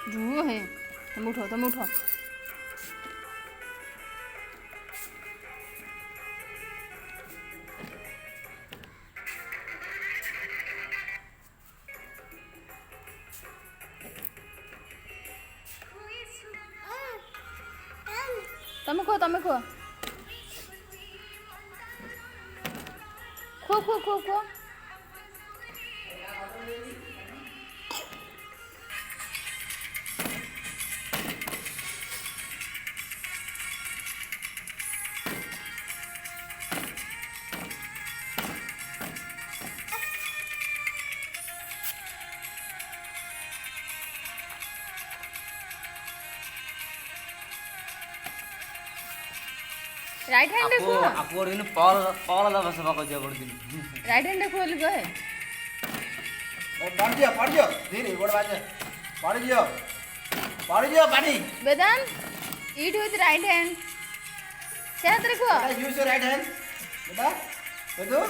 जुओ है। तुम उठो। તમે ખો ખો। राइट हैंड देखो आपको इन पावला दा बस बाको जे बड़ दिन राइट हैंड देखो बोल गए पड़ दियो धीरे गोड़ बाजे पड़ दियो पानी वेदांत ईट विथ राइट हैंड क्या देखो यूज योर राइट हैंड बेटा Vedu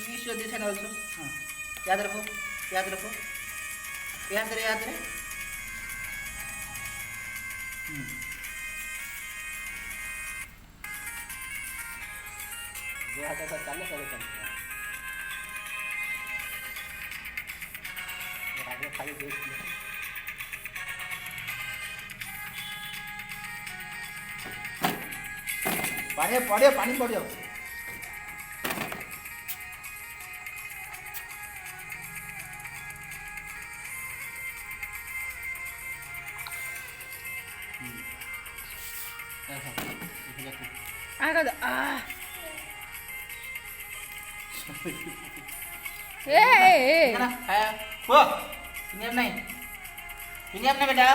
use your this hand also याद रखो याद रहे जो हाथ ऐसा चलने चलता आगे खाली देख लिया पानी पड़ जाओ आगे आ वो नहीं बेटा